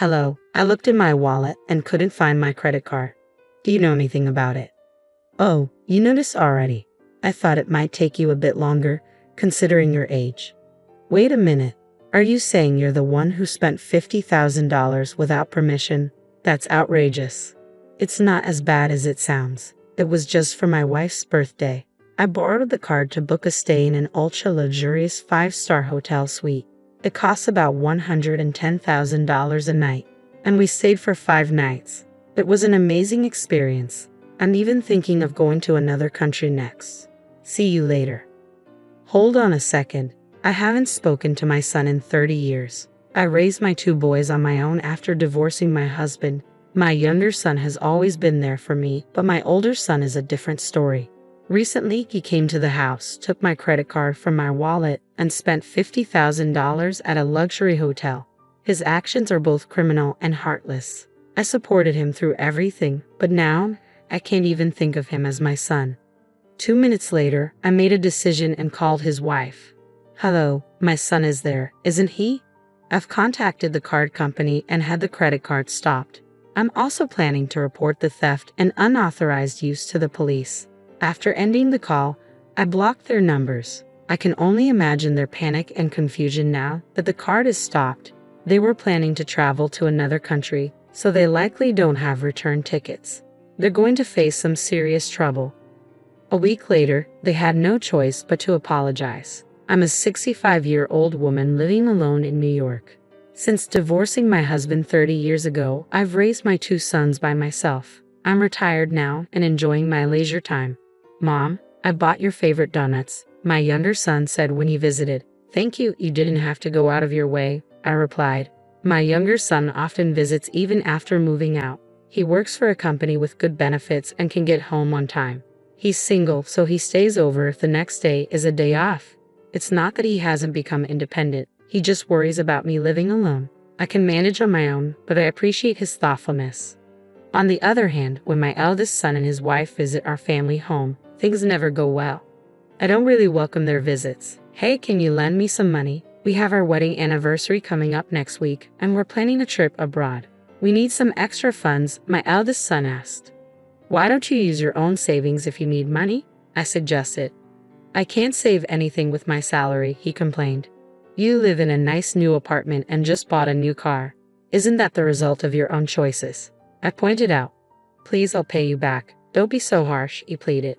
Hello, I looked in my wallet and couldn't find my credit card. Do you know anything about it? Oh, you noticed already. I thought it might take you a bit longer, considering your age. Wait a minute. Are you saying you're the one who spent $50,000 without permission? That's outrageous. It's not as bad as it sounds. It was just for my wife's birthday. I borrowed the card to book a stay in an ultra-luxurious 5-star hotel suite. It costs about $110,000 a night, and we stayed for 5 nights. It was an amazing experience. I'm even thinking of going to another country next. See you later. Hold on a second. I haven't spoken to my son in 30 years. I raised my 2 boys on my own after divorcing my husband. My younger son has always been there for me, but my older son is a different story. Recently, he came to the house, took my credit card from my wallet, and spent $50,000 at a luxury hotel. His actions are both criminal and heartless. I supported him through everything, but now, I can't even think of him as my son. 2 minutes later, I made a decision and called his wife. Hello, my son is there, isn't he? I've contacted the card company and had the credit card stopped. I'm also planning to report the theft and unauthorized use to the police. After ending the call, I blocked their numbers. I can only imagine their panic and confusion now that the card is stopped. They were planning to travel to another country, so they likely don't have return tickets. They're going to face some serious trouble. A week later, they had no choice but to apologize. I'm a 65-year-old woman living alone in New York. Since divorcing my husband 30 years ago, I've raised my 2 sons by myself. I'm retired now and enjoying my leisure time. Mom, I bought your favorite donuts, my younger son said when he visited. Thank you, you didn't have to go out of your way, I replied. My younger son often visits even after moving out. He works for a company with good benefits and can get home on time. He's single, so he stays over if the next day is a day off. It's not that he hasn't become independent, he just worries about me living alone. I can manage on my own, but I appreciate his thoughtfulness. On the other hand, when my eldest son and his wife visit our family home, things never go well. I don't really welcome their visits. Hey, can you lend me some money? We have our wedding anniversary coming up next week, and we're planning a trip abroad. We need some extra funds, my eldest son asked. Why don't you use your own savings if you need money? I suggested. I can't save anything with my salary, he complained. You live in a nice new apartment and just bought a new car. Isn't that the result of your own choices? I pointed out. Please, I'll pay you back. Don't be so harsh, he pleaded.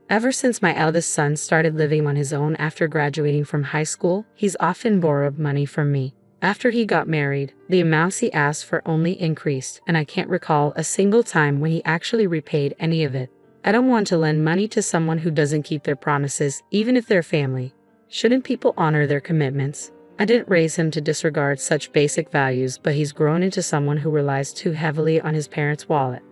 Ever since my eldest son started living on his own after graduating from high school, he's often borrowed money from me. After he got married, the amounts he asked for only increased, and I can't recall a single time when he actually repaid any of it. I don't want to lend money to someone who doesn't keep their promises, even if they're family. Shouldn't people honor their commitments? I didn't raise him to disregard such basic values, but he's grown into someone who relies too heavily on his parents' wallet.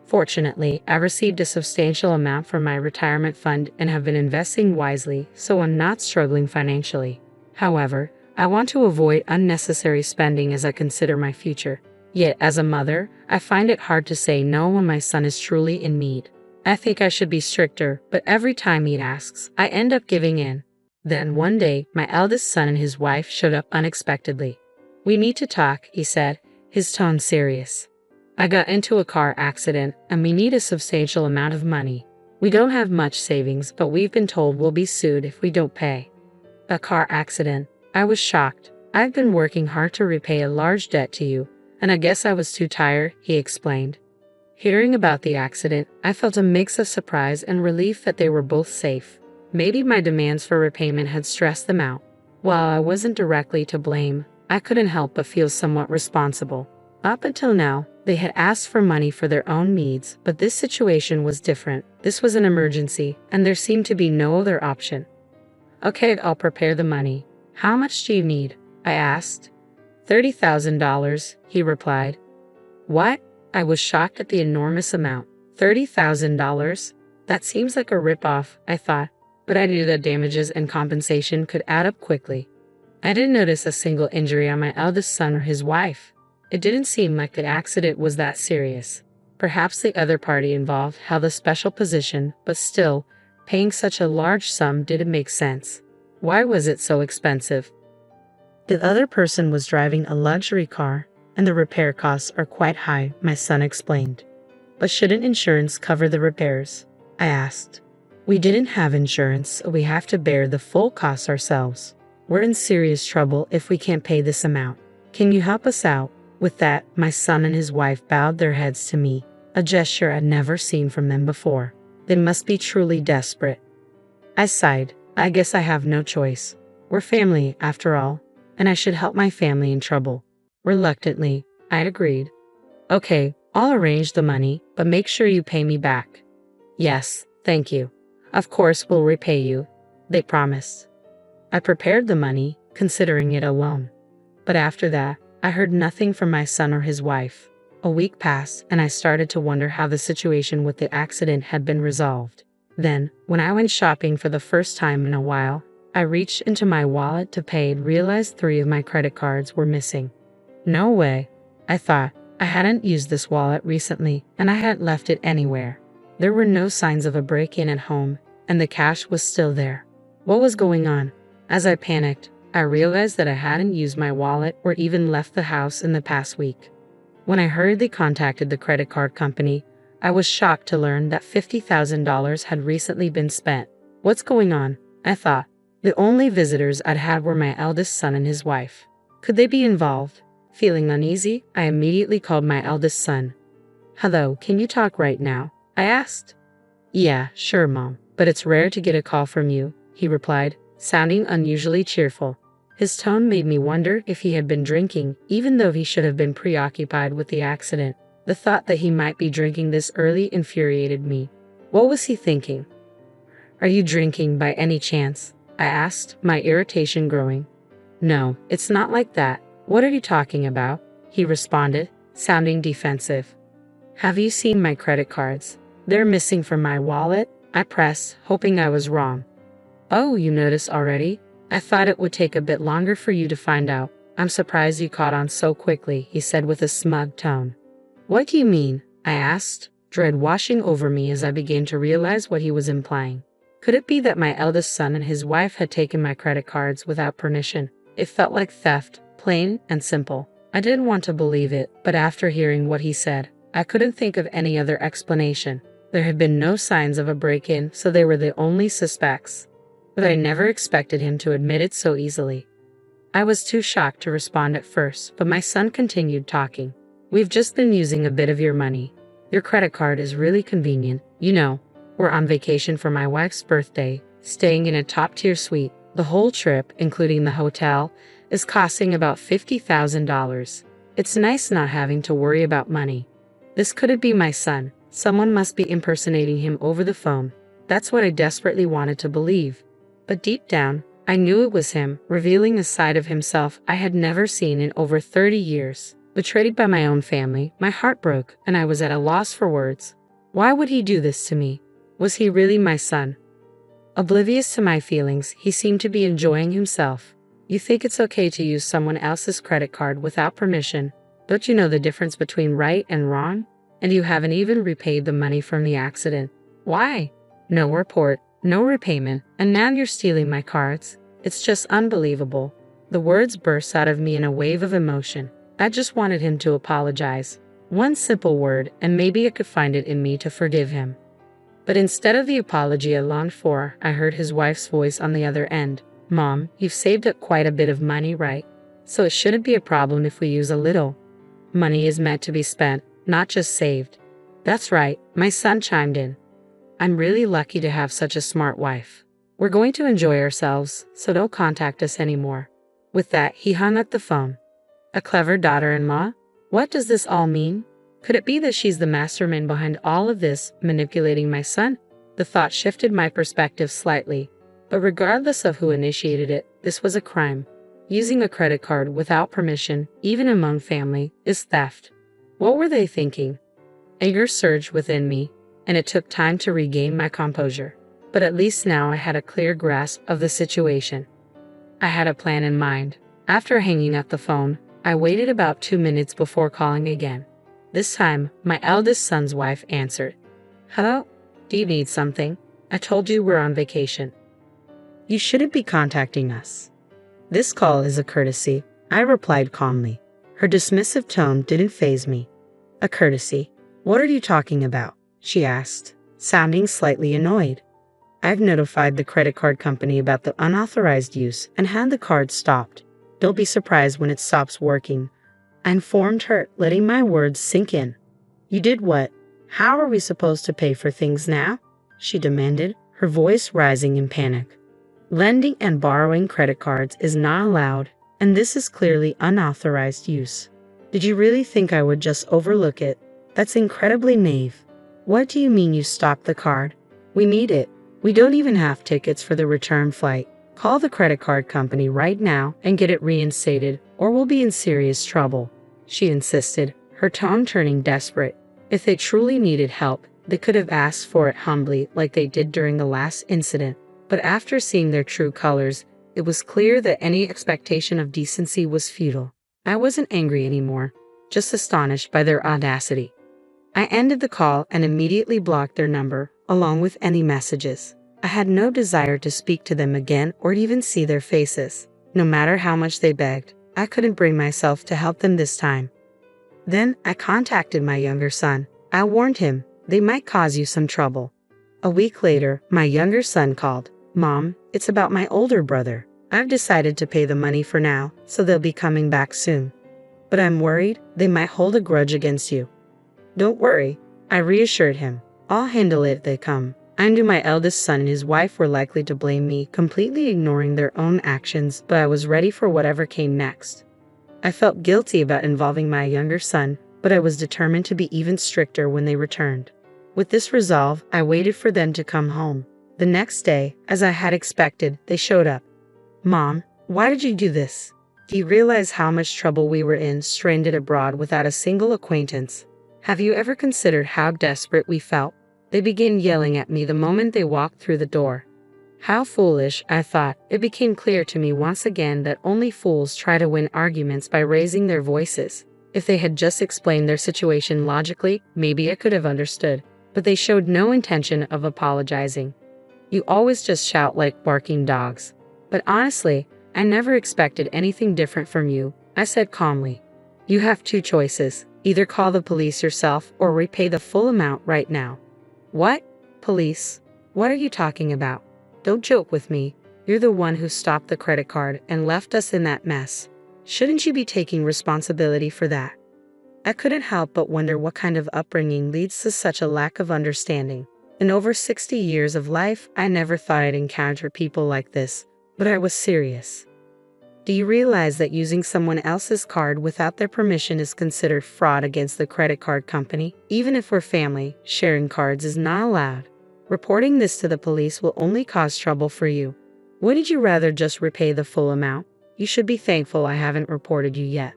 Fortunately, I received a substantial amount from my retirement fund and have been investing wisely, so I'm not struggling financially. However, I want to avoid unnecessary spending as I consider my future. Yet, as a mother, I find it hard to say no when my son is truly in need. I think I should be stricter, but every time he asks, I end up giving in. Then one day, my eldest son and his wife showed up unexpectedly. We need to talk, he said, his tone serious. I got into a car accident, and we need a substantial amount of money. We don't have much savings, but we've been told we'll be sued if we don't pay. A car accident? I was shocked. I've been working hard to repay a large debt to you, and I guess I was too tired, he explained. Hearing about the accident, I felt a mix of surprise and relief that they were both safe. Maybe my demands for repayment had stressed them out. While I wasn't directly to blame, I couldn't help but feel somewhat responsible. Up until now, they had asked for money for their own needs, but this situation was different. This was an emergency, and there seemed to be no other option. Okay, I'll prepare the money. How much do you need? I asked. $30,000, he replied. What? I was shocked at the enormous amount. $30,000? That seems like a ripoff, I thought, but I knew that damages and compensation could add up quickly. I didn't notice a single injury on my eldest son or his wife. It didn't seem like the accident was that serious. Perhaps the other party involved held a special position, but still, paying such a large sum didn't make sense. Why was it so expensive? The other person was driving a luxury car. and the repair costs are quite high, my son explained. But shouldn't insurance cover the repairs? I asked. We didn't have insurance, so we have to bear the full costs ourselves. We're in serious trouble if we can't pay this amount. Can you help us out? With that, my son and his wife bowed their heads to me, a gesture I'd never seen from them before. They must be truly desperate. I sighed. I guess I have no choice. We're family, after all, and I should help my family in trouble. Reluctantly, I agreed. Okay, I'll arrange the money, but make sure you pay me back. Yes, thank you. Of course we'll repay you, they promised. I prepared the money, considering it a loan. But after that, I heard nothing from my son or his wife. A week passed, and I started to wonder how the situation with the accident had been resolved. Then, when I went shopping for the first time in a while, I reached into my wallet to pay and realized 3 of my credit cards were missing. No way, I thought. I hadn't used this wallet recently, and I hadn't left it anywhere. There were no signs of a break-in at home, and the cash was still there. What was going on? As I panicked, I realized that I hadn't used my wallet or even left the house in the past week. When I hurriedly contacted the credit card company, I was shocked to learn that $50,000 had recently been spent. What's going on? I thought. The only visitors I'd had were my eldest son and his wife. Could they be involved? Feeling uneasy, I immediately called my eldest son. Hello, can you talk right now? I asked. Yeah, sure, Mom, but it's rare to get a call from you, he replied, sounding unusually cheerful. His tone made me wonder if he had been drinking, even though he should have been preoccupied with the accident. The thought that he might be drinking this early infuriated me. What was he thinking? Are you drinking by any chance? I asked, my irritation growing. No, it's not like that. What are you talking about? He responded, sounding defensive. Have you seen my credit cards? They're missing from my wallet, I pressed, hoping I was wrong. Oh, you noticed already? I thought it would take a bit longer for you to find out. I'm surprised you caught on so quickly, he said with a smug tone. What do you mean? I asked, dread washing over me as I began to realize what he was implying. Could it be that my eldest son and his wife had taken my credit cards without permission? It felt like theft, plain and simple. I didn't want to believe it, but after hearing what he said, I couldn't think of any other explanation. There had been no signs of a break-in, so they were the only suspects. But I never expected him to admit it so easily. I was too shocked to respond at first, but my son continued talking. We've just been using a bit of your money. Your credit card is really convenient. You know, we're on vacation for my wife's birthday, staying in a top-tier suite. The whole trip, including the hotel, is costing about $50,000. It's nice not having to worry about money. This couldn't be my son. Someone must be impersonating him over the phone. That's what I desperately wanted to believe. But deep down, I knew it was him, revealing a side of himself I had never seen in over 30 years. Betrayed by my own family, my heart broke, and I was at a loss for words. Why would he do this to me? Was he really my son? Oblivious to my feelings, he seemed to be enjoying himself. You think it's okay to use someone else's credit card without permission? Don't you know the difference between right and wrong? And you haven't even repaid the money from the accident. Why? No report, no repayment, and now you're stealing my cards. It's just unbelievable. The words burst out of me in a wave of emotion. I just wanted him to apologize. One simple word, and maybe I could find it in me to forgive him. But instead of the apology I longed for, I heard his wife's voice on the other end. Mom, you've saved up quite a bit of money, right? So it shouldn't be a problem if we use a little. Money is meant to be spent, not just saved. That's right, my son chimed in. I'm really lucky to have such a smart wife. We're going to enjoy ourselves, so don't contact us anymore. With that, he hung up the phone. A clever daughter-in-law? What does this all mean? Could it be that she's the mastermind behind all of this, manipulating my son? The thought shifted my perspective slightly. But regardless of who initiated it, this was a crime. Using a credit card without permission, even among family, is theft. What were they thinking? Anger surged within me, and it took time to regain my composure. But at least now I had a clear grasp of the situation. I had a plan in mind. After hanging up the phone, I waited about 2 minutes before calling again. This time, my eldest son's wife answered. Hello? Do you need something? I told you we're on vacation. You shouldn't be contacting us. This call is a courtesy, I replied calmly. Her dismissive tone didn't faze me. A courtesy? What are you talking about? She asked, sounding slightly annoyed. I've notified the credit card company about the unauthorized use and had the card stopped. Don't be surprised when it stops working. I informed her, letting my words sink in. You did what? How are we supposed to pay for things now? She demanded, her voice rising in panic. Lending and borrowing credit cards is not allowed, and this is clearly unauthorized use. Did you really think I would just overlook it? That's incredibly naive. What do you mean you stopped the card? We need it. We don't even have tickets for the return flight. Call the credit card company right now and get it reinstated, or we'll be in serious trouble, she insisted, her tone turning desperate. If they truly needed help, they could have asked for it humbly like they did during the last incident. But after seeing their true colors, it was clear that any expectation of decency was futile. I wasn't angry anymore, just astonished by their audacity. I ended the call and immediately blocked their number, along with any messages. I had no desire to speak to them again or even see their faces. No matter how much they begged, I couldn't bring myself to help them this time. Then I contacted my younger son. I warned him, they might cause you some trouble. A week later, my younger son called. Mom, it's about my older brother. I've decided to pay the money for now, so they'll be coming back soon. But I'm worried they might hold a grudge against you. Don't worry, I reassured him. I'll handle it if they come. I knew my eldest son and his wife were likely to blame me, completely ignoring their own actions, but I was ready for whatever came next. I felt guilty about involving my younger son, but I was determined to be even stricter when they returned. With this resolve, I waited for them to come home. The next day, as I had expected, they showed up. Mom, why did you do this? Do you realize how much trouble we were in stranded abroad without a single acquaintance? Have you ever considered how desperate we felt? They began yelling at me the moment they walked through the door. How foolish, I thought. It became clear to me once again that only fools try to win arguments by raising their voices. If they had just explained their situation logically, maybe I could have understood. But they showed no intention of apologizing. You always just shout like barking dogs. But honestly, I never expected anything different from you, I said calmly. You have two choices. Either call the police yourself or repay the full amount right now. What? Police? What are you talking about? Don't joke with me. You're the one who stopped the credit card and left us in that mess. Shouldn't you be taking responsibility for that? I couldn't help but wonder what kind of upbringing leads to such a lack of understanding. In over 60 years of life, I never thought I'd encounter people like this, but I was serious. Do you realize that using someone else's card without their permission is considered fraud against the credit card company? Even if we're family, sharing cards is not allowed. Reporting this to the police will only cause trouble for you. Wouldn't you rather just repay the full amount? You should be thankful I haven't reported you yet.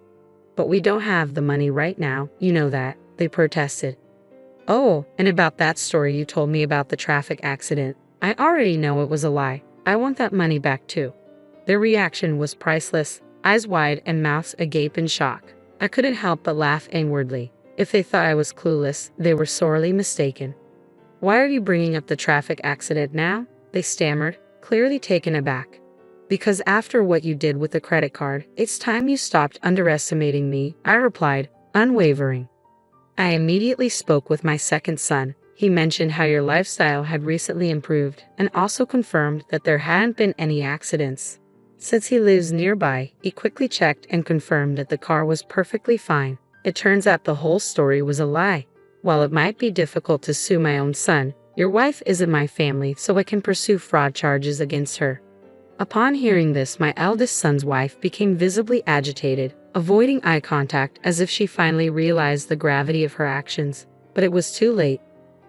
But we don't have the money right now, you know that, they protested. Oh, and about that story you told me about the traffic accident. I already know it was a lie. I want that money back too. Their reaction was priceless, eyes wide and mouths agape in shock. I couldn't help but laugh inwardly. If they thought I was clueless, they were sorely mistaken. Why are you bringing up the traffic accident now? They stammered, clearly taken aback. Because after what you did with the credit card, it's time you stopped underestimating me, I replied, unwavering. I immediately spoke with my second son. He mentioned how your lifestyle had recently improved and also confirmed that there hadn't been any accidents. Since he lives nearby, he quickly checked and confirmed that the car was perfectly fine. It turns out the whole story was a lie. While it might be difficult to sue my own son, your wife isn't my family, so I can pursue fraud charges against her. Upon hearing this, my eldest son's wife became visibly agitated, avoiding eye contact as if she finally realized the gravity of her actions. But it was too late.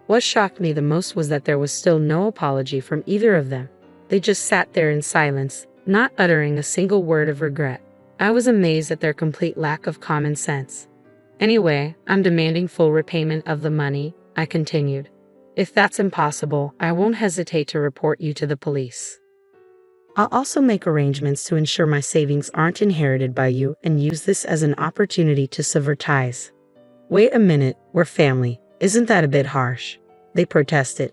What shocked me the most was that there was still no apology from either of them. They just sat there in silence, not uttering a single word of regret. I was amazed at their complete lack of common sense. Anyway, I'm demanding full repayment of the money, I continued. If that's impossible, I won't hesitate to report you to the police. I'll also make arrangements to ensure my savings aren't inherited by you and use this as an opportunity to sever ties. Wait a minute, we're family. Isn't that a bit harsh? They protested.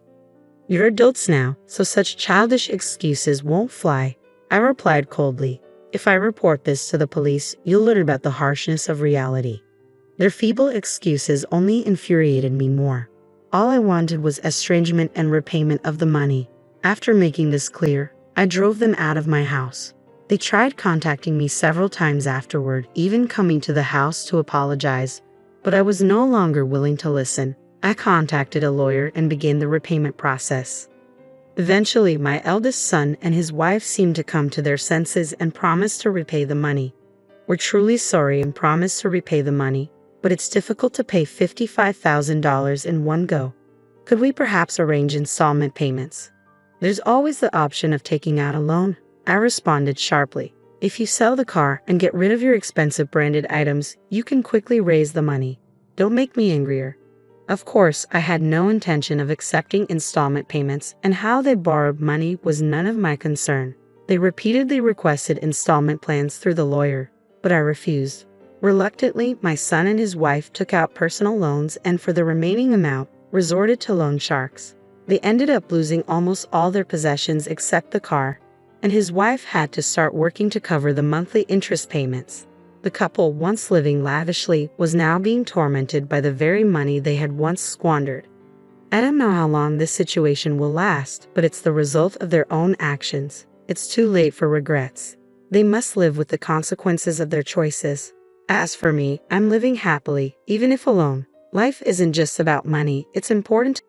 You're adults now, so such childish excuses won't fly, I replied coldly. If I report this to the police, you'll learn about the harshness of reality. Their feeble excuses only infuriated me more. All I wanted was estrangement and repayment of the money. After making this clear, I drove them out of my house. They tried contacting me several times afterward, even coming to the house to apologize, but I was no longer willing to listen. I contacted a lawyer and began the repayment process. Eventually, my eldest son and his wife seemed to come to their senses and promised to repay the money. We're truly sorry and promise to repay the money, but it's difficult to pay $55,000 in one go. Could we perhaps arrange installment payments? There's always the option of taking out a loan, I responded sharply. If you sell the car and get rid of your expensive branded items, you can quickly raise the money. Don't make me angrier. Of course, I had no intention of accepting installment payments, and how they borrowed money was none of my concern. They repeatedly requested installment plans through the lawyer, but I refused. Reluctantly, my son and his wife took out personal loans and for the remaining amount, resorted to loan sharks. They ended up losing almost all their possessions except the car, and his wife had to start working to cover the monthly interest payments. The couple, once living lavishly, was now being tormented by the very money they had once squandered. I don't know how long this situation will last, but it's the result of their own actions. It's too late for regrets. They must live with the consequences of their choices. As for me, I'm living happily, even if alone. Life isn't just about money, it's important